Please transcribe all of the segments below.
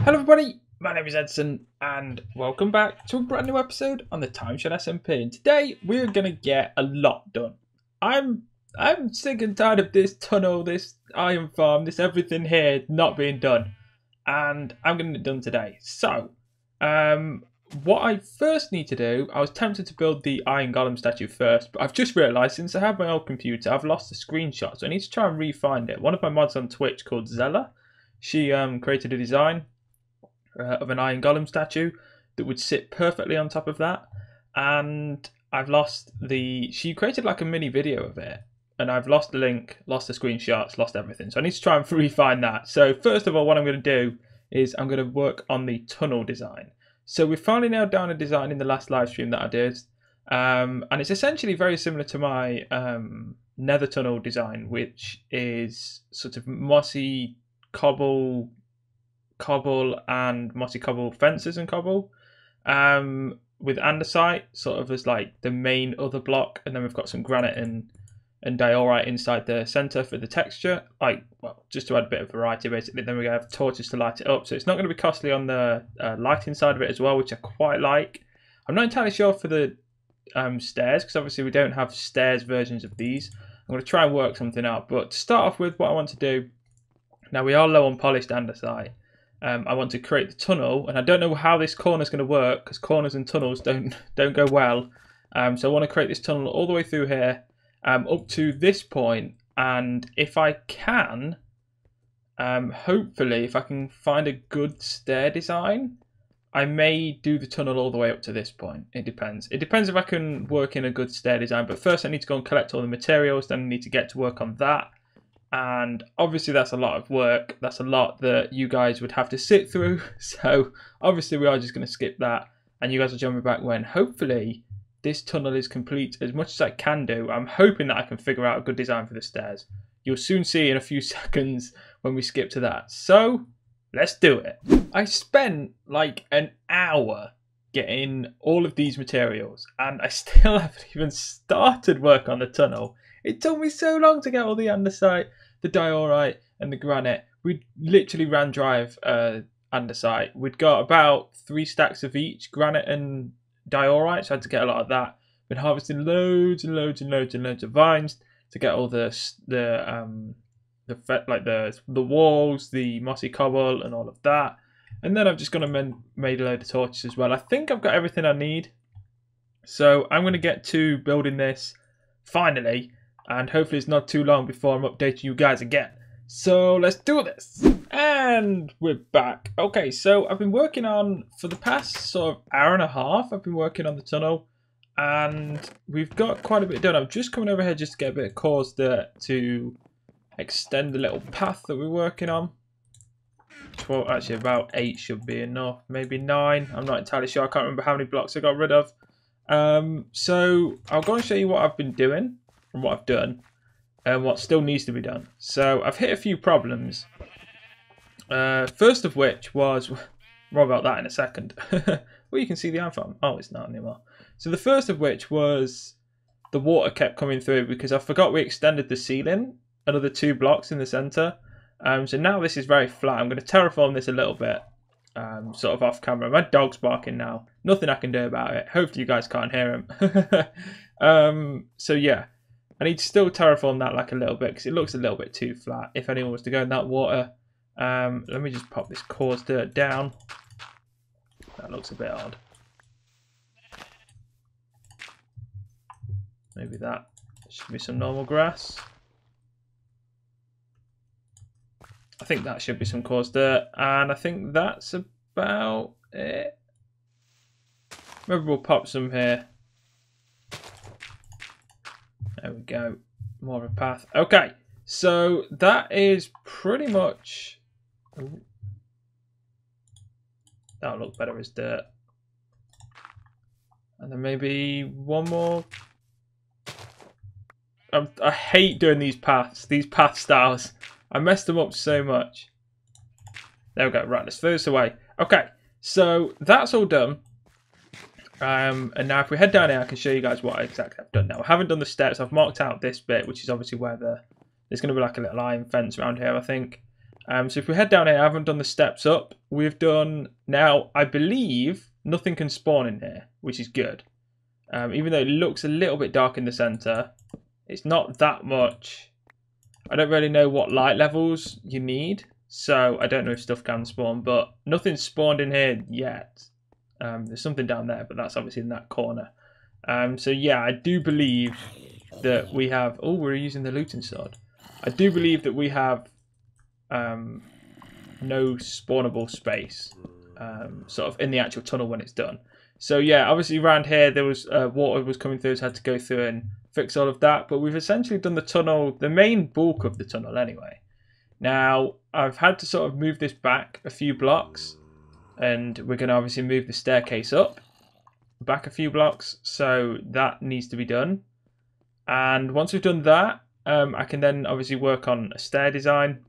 Hello everybody, my name is Edson and welcome back to a brand new episode on the TimeShot SMP. And today we're gonna get a lot done. I'm sick and tired of this tunnel, this iron farm, this everything here not being done. And I'm getting it done today. So, what I first need to do, I was tempted to build the iron golem statue first, but I've just realised since I have my old computer, I've lost the screenshot. So I need to try and re-find it. One of my mods on Twitch called Zella, she created a design of an iron golem statue that would sit perfectly on top of that, and I've lost she created like a mini video of it, and I've lost the link, lost the screenshots, lost everything. So I need to try and re-find that. So first of all, what I'm going to do is I'm going to work on the tunnel design. So we finally nailed down a design in the last live stream that I did, and it's essentially very similar to my nether tunnel design, which is sort of mossy cobble and mossy cobble fences and cobble, with andesite sort of as like the main other block, and then we've got some granite and diorite inside the center for the texture, just to add a bit of variety basically. Then we're going to have torches to light it up, so it's not going to be costly on the lighting side of it as well, which I quite like. I'm not entirely sure for the stairs, because obviously we don't have stairs versions of these. I'm going to try and work something out, but to start off with, what I want to do, now we are low on polished andesite. I want to create the tunnel, and I don't know how this corner is going to work because corners and tunnels don't go well. So I want to create this tunnel all the way through here, up to this point, and if I can, hopefully, if I can find a good stair design, I may do the tunnel all the way up to this point. It depends. It depends if I can work in a good stair design. But first, I need to go and collect all the materials. Then I need to get to work on that. And obviously that's a lot of work. That's a lot that you guys would have to sit through. So obviously we are just going to skip that. And you guys will join me back when hopefully this tunnel is complete as much as I can do. I'm hoping that I can figure out a good design for the stairs. You'll soon see in a few seconds when we skip to that. So let's do it. I spent like an hour getting all of these materials, and I still haven't even started work on the tunnel. It took me so long to get all the andesite, the diorite and the granite. We literally ran dry of andesite. We'd got about 3 stacks of each, granite and diorite, so I had to get a lot of that. Been harvesting loads and loads and loads and loads of vines to get all the walls, the mossy cobble and all of that. And then I've just gone and made a load of torches as well. I think I've got everything I need. So I'm going to get to building this finally. And hopefully it's not too long before I'm updating you guys again. So let's do this. And we're back. Okay, so I've been working on, for the past sort of hour and a half, I've been working on the tunnel. And we've got quite a bit done. I'm just coming over here just to get a bit of coarse dirt to extend the little path that we're working on. Well, actually about 8 should be enough. Maybe 9. I'm not entirely sure. I can't remember how many blocks I got rid of. So I'll go and show you what I've been doing and what I've done and what still needs to be done. So I've hit a few problems. First of which was, more about that in a second. Well, you can see the iron farm. Oh, it's not anymore. So the first of which was the water kept coming through because I forgot we extended the ceiling another 2 blocks in the center. So now this is very flat. I'm going to terraform this a little bit, sort of off camera. My dog's barking now. Nothing I can do about it. Hopefully you guys can't hear him. So yeah, I need to still terraform that like a little bit because it looks a little bit too flat if anyone was to go in that water. Let me just pop this coarse dirt down. That looks a bit odd. Maybe that should be some normal grass. I think that should be some coarse dirt, and I think that's about it. Maybe we'll pop some here. There we go. More of a path. Okay, so that is pretty much... Ooh. That'll look better as dirt. And then maybe one more. I hate doing these path styles. I messed them up so much. There we go. Right, let's throw this away. Okay, so that's all done. And now if we head down here, I can show you guys what exactly I've done now. I haven't done the steps. I've marked out this bit, which is obviously where there's going to be like a little iron fence around here, I think. So if we head down here, I haven't done the steps up. We've done, now I believe nothing can spawn in here, which is good. Even though it looks a little bit dark in the center, it's not that much. I don't really know what light levels you need, so I don't know if stuff can spawn, but nothing's spawned in here yet. There's something down there, but that's obviously in that corner. So yeah, I do believe that we have... Oh, we're using the looting sword. I do believe that we have no spawnable space sort of in the actual tunnel when it's done. So yeah, obviously around here there was water was coming through, so I had to go through and fix all of that. But we've essentially done the tunnel, the main bulk of the tunnel anyway. Now I've had to sort of move this back a few blocks, and we're going to obviously move the staircase up back a few blocks, so that needs to be done. And once we've done that, I can then obviously work on a stair design.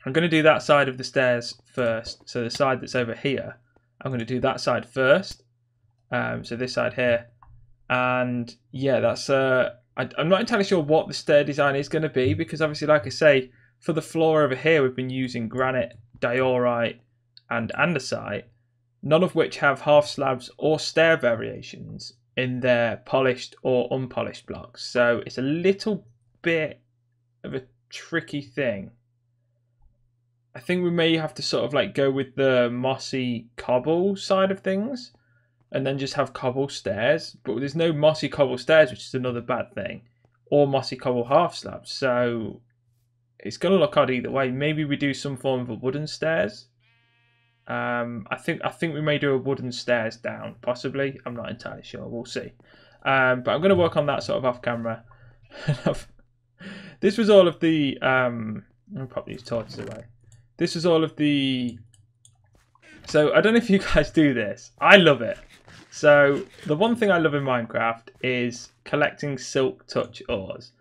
I'm going to do that side of the stairs first, so the side that's over here, I'm going to do that side first. So this side here, and yeah, that's I'm not entirely sure what the stair design is going to be, because obviously, like I say, for the floor over here we've been using granite, diorite and andesite, none of which have half slabs or stair variations in their polished or unpolished blocks, so it's a little bit of a tricky thing. I think we may have to sort of like go with the mossy cobble side of things and then just have cobble stairs, but there's no mossy cobble stairs, which is another bad thing, or mossy cobble half slabs, so it's going to look odd either way. Maybe we do some form of a wooden stairs. I think we may do a wooden stairs down, possibly. I'm not entirely sure. We'll see. But I'm going to work on that sort of off camera. This was all of the... I'll pop these torches away. This was all of the... So I don't know if you guys do this. I love it. So the one thing I love in Minecraft is collecting silk touch ores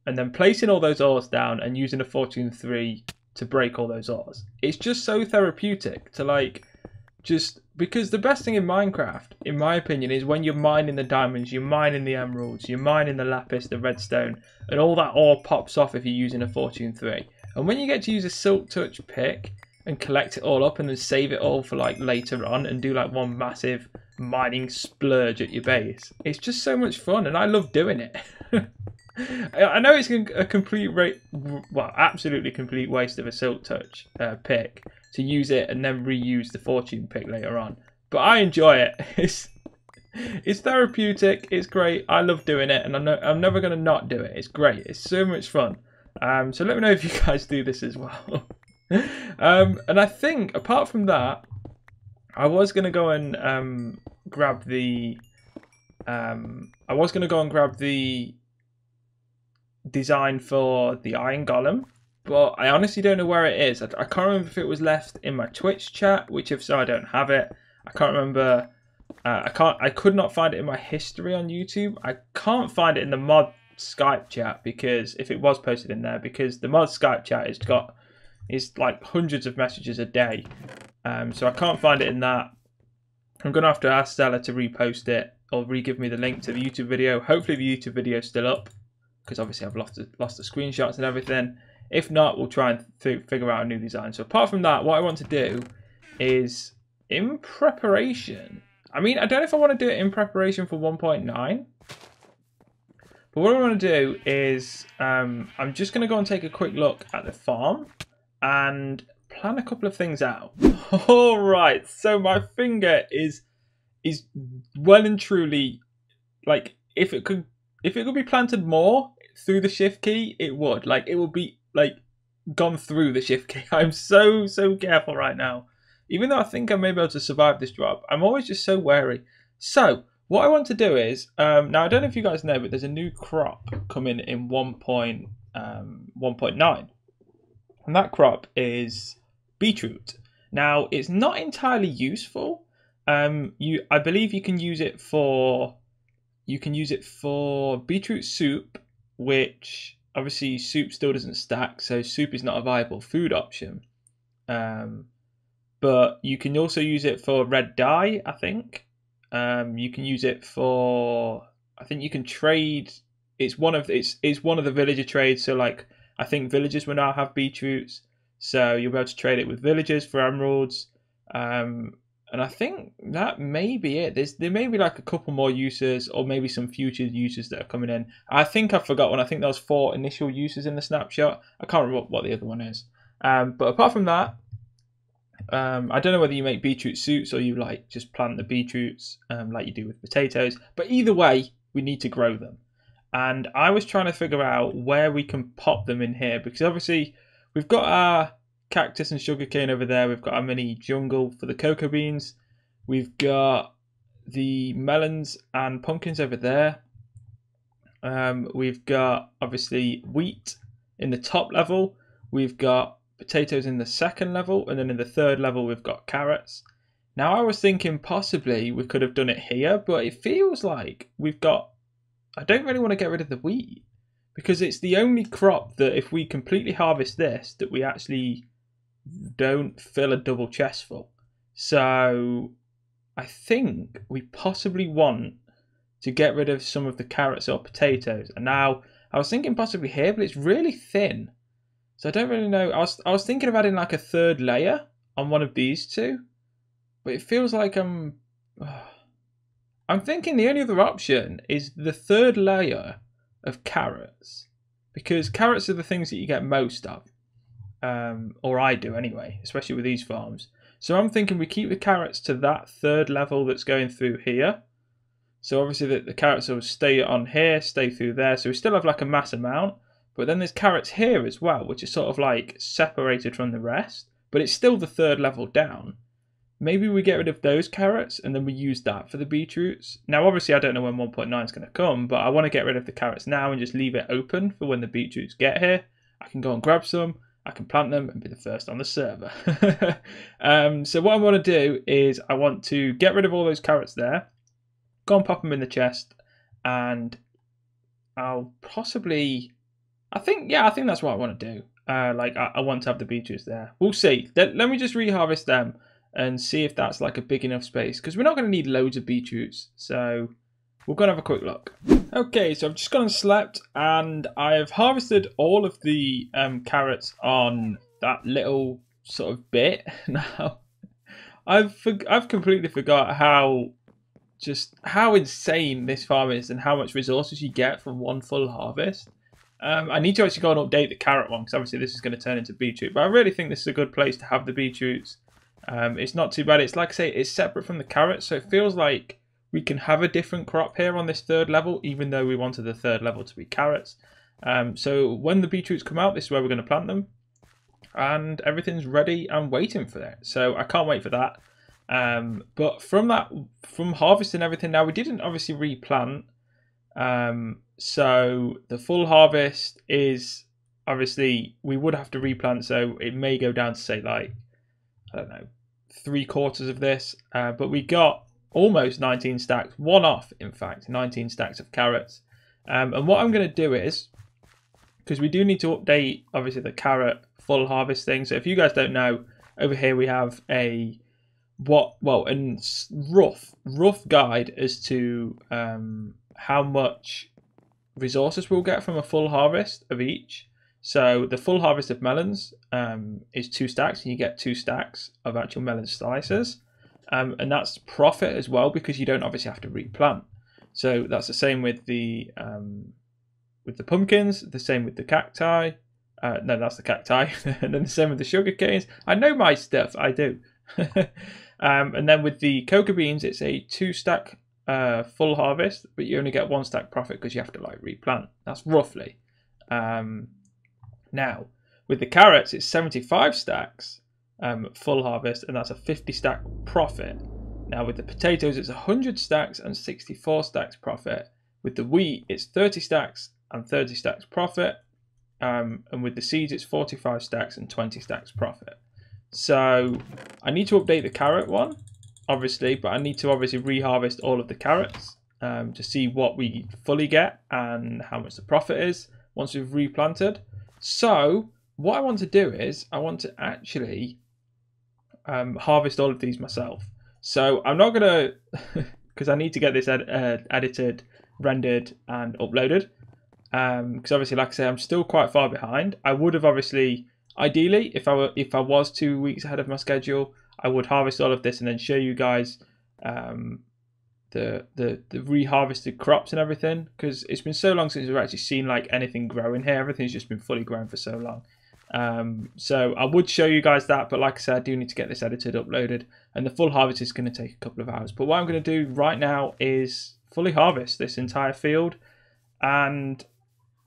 and then placing all those ores down and using a Fortune 3 to break all those ores. It's just so therapeutic to like, just because the best thing in Minecraft, in my opinion, is when you're mining the diamonds, you're mining the emeralds, you're mining the lapis, the redstone, and all that ore pops off if you're using a Fortune 3. And when you get to use a silk touch pick and collect it all up and then save it all for like later on and do like one massive mining splurge at your base, it's just so much fun and I love doing it. I know it's a complete absolutely complete waste of a silk touch pick to use it and then reuse the fortune pick later on, but I enjoy it. It's therapeutic, it's great, I love doing it, and I'm never going to not do it. It's great, it's so much fun. So let me know if you guys do this as well. And I think apart from that, I was going to go and grab the design for the iron golem, but I honestly don't know where it is. I can't remember if it was left in my Twitch chat, which if so I don't have it. I can't remember. I could not find it in my history on YouTube. I can't find it in the mod Skype chat, because if it was posted in there, because the mod Skype chat is like hundreds of messages a day, so I can't find it in that. I'm gonna have to ask Stella to repost it or re-give me the link to the YouTube video. Hopefully the YouTube video is still up, because obviously I've lost the screenshots and everything. If not, we'll try and figure out a new design. So apart from that, what I want to do is, in preparation, I mean, I don't know if I want to do it in preparation for 1.9, but what I want to do is I'm just going to go and take a quick look at the farm and plan a couple of things out. All right, so my finger is well and truly, like, if it could be planted more through the shift key, it would. Like, it would be like gone through the shift key. I'm so careful right now. Even though I think I may be able to survive this drop, I'm always just so wary. So what I want to do is, now I don't know if you guys know, but there's a new crop coming in 1.9. And that crop is beetroot. Now, it's not entirely useful. I believe you can use it for beetroot soup, which obviously soup still doesn't stack, so soup is not a viable food option. But you can also use it for red dye, I think. You can use it for, I think you can trade. It's one of the villager trades. So like, I think villagers will now have beetroots. So you'll be able to trade it with villagers for emeralds. And I think that may be it. There may be like a couple more uses, or maybe some future uses that are coming in. I think I forgot one. I think there was 4 initial uses in the snapshot. I can't remember what the other one is. But apart from that, I don't know whether you make beetroot suits or you like just plant the beetroots like you do with potatoes. But either way, we need to grow them. And I was trying to figure out where we can pop them in here, because obviously we've got our cactus and sugarcane over there. We've got our mini jungle for the cocoa beans. We've got the melons and pumpkins over there. We've got obviously wheat in the top level. We've got potatoes in the second level, and then in the third level we've got carrots. Now I was thinking possibly we could have done it here, but it feels like I don't really want to get rid of the wheat, because it's the only crop that if we completely harvest this, that we actually don't fill a double chest full. So I think we possibly want to get rid of some of the carrots or potatoes. And now I was thinking possibly here, but it's really thin. So I don't really know. I was thinking of adding like a third layer on one of these two, but it feels like I'm thinking the only other option is the third layer of carrots, because carrots are the things that you get most of. Or I do anyway, especially with these farms. So I'm thinking we keep the carrots to that third level that's going through here. So obviously the carrots will stay on here, stay through there. So we still have like a mass amount. But then there's carrots here as well, which is sort of like separated from the rest. But it's still the third level down. Maybe we get rid of those carrots and then we use that for the beetroots. Now obviously I don't know when 1.9 is going to come, but I want to get rid of the carrots now and just leave it open for when the beetroots get here. I can go and grab some. I can plant them and be the first on the server. So what I want to do is I want to get rid of all those carrots there, go and pop them in the chest, and I'll possibly, I think that's what I want to do. I want to have the beetroots there. We'll see. Let me just reharvest them and see if that's like a big enough space, because we're not going to need loads of beetroots. So we're going to have a quick look. Okay, so I've just gone and slept, and I've harvested all of the carrots on that little sort of bit. Now, I've completely forgot how insane this farm is and how much resources you get from one full harvest. I need to actually go and update the carrot one, because obviously this is going to turn into beetroot. But I really think this is a good place to have the beetroots. It's not too bad. It's like I say, it's separate from the carrots, so it feels like we can have a different crop here on this third level, even though we wanted the third level to be carrots. So when the beetroots come out, this is where we're going to plant them. And everything's ready and waiting for it. So I can't wait for that. But from harvesting everything, now we didn't obviously replant. So the full harvest is, obviously, we would have to replant. So it may go down to say like, I don't know, 3/4 of this. But we got almost 19 stacks, one off, in fact, 19 stacks of carrots. And what I'm going to do is, because we do need to update, obviously, the carrot full harvest thing. So if you guys don't know, over here we have a rough guide as to how much resources we'll get from a full harvest of each. So the full harvest of melons is 2 stacks, and you get 2 stacks of actual melon slices. And that's profit as well, because you don't obviously have to replant. So that's the same with the pumpkins, the same with the cacti. No, that's the cacti. And then the same with the sugar canes. I know my stuff, I do. And then with the cocoa beans, it's a 2 stack full harvest, but you only get 1 stack profit because you have to like replant. That's roughly. Now, with the carrots, it's 75 stacks. Full harvest, and that's a 50 stack profit. Now with the potatoes, it's 100 stacks and 64 stacks profit. With the wheat, it's 30 stacks and 30 stacks profit. And with the seeds, it's 45 stacks and 20 stacks profit. So I need to update the carrot one, obviously, but I need to obviously reharvest all of the carrots to see what we fully get and how much the profit is once we've replanted. So what I want to do is I want to actually harvest all of these myself. So I'm not gonna, because I need to get this edited, rendered, and uploaded. Because obviously, like I say, I'm still quite far behind. I would have obviously Ideally, if I was 2 weeks ahead of my schedule, I would harvest all of this and then show you guys the reharvested crops and everything, because it's been so long since we've actually seen like anything grow in here. Everything's just been fully grown for so long. So I would show you guys that, but like I said, I do need to get this edited, uploaded, and the full harvest is going to take a couple of hours. But what I'm going to do right now is fully harvest this entire field, and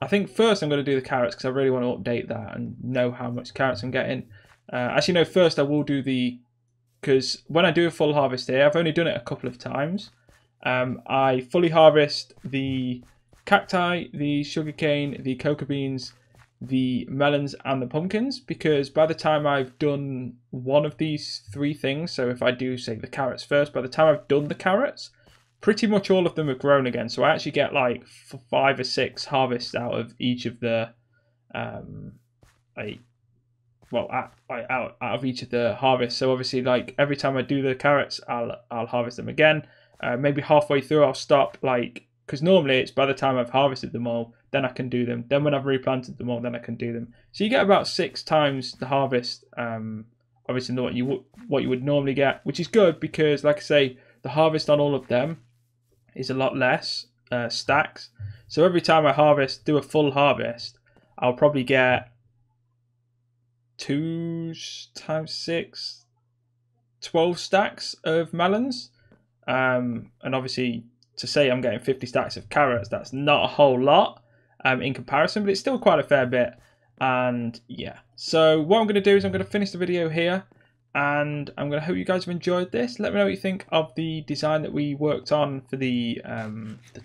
I think first I'm going to do the carrots because I really want to update that and know how much carrots I'm getting. Actually, no, first I will do because when I do a full harvest here, I've only done it a couple of times. I fully harvest the cacti, the sugarcane, the cocoa beans, the melons and the pumpkins, because by the time I've done one of these 3 things, so if I do say the carrots first, by the time I've done the carrots, pretty much all of them have grown again. So I actually get like 5 or 6 harvests out of each of the out of each of the harvests. So obviously, like every time I do the carrots, I'll harvest them again. Maybe halfway through I'll stop, like, because normally it's by the time I've harvested them all, then I can do them. Then when I've replanted them all, then I can do them. So you get about 6 times the harvest, obviously what you would normally get, which is good because, like I say, the harvest on all of them is a lot less stacks. So every time I do a full harvest, I'll probably get 2 times 6, 12 stacks of melons. And obviously, to say I'm getting 50 stacks of carrots, that's not a whole lot in comparison, but it's still quite a fair bit. And yeah, so what I'm going to do is I'm going to finish the video here, and I'm going to hope you guys have enjoyed this. Let me know what you think of the design that we worked on for the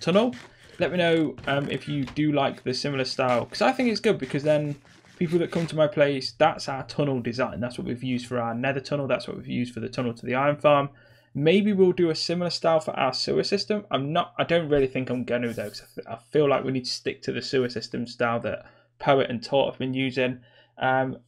tunnel. Let me know if you do like the similar style, because I think it's good, because then people that come to my place, that's our tunnel design. That's what we've used for our nether tunnel. That's what we've used for the tunnel to the iron farm. Maybe we'll do a similar style for our sewer system. I don't really think I'm going to, though, because I feel like we need to stick to the sewer system style that Poet and Tort have been using.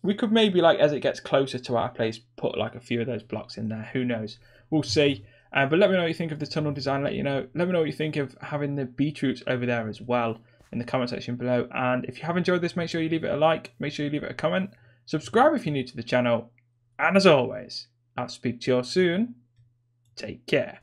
We could maybe, like, as it gets closer to our place, put like a few of those blocks in there. Who knows? We'll see. But let me know what you think of the tunnel design. Let me know what you think of having the beetroots over there as well in the comment section below. And if you have enjoyed this, make sure you leave it a like. Make sure you leave it a comment. Subscribe if you're new to the channel. And as always, I'll speak to you all soon. Take care.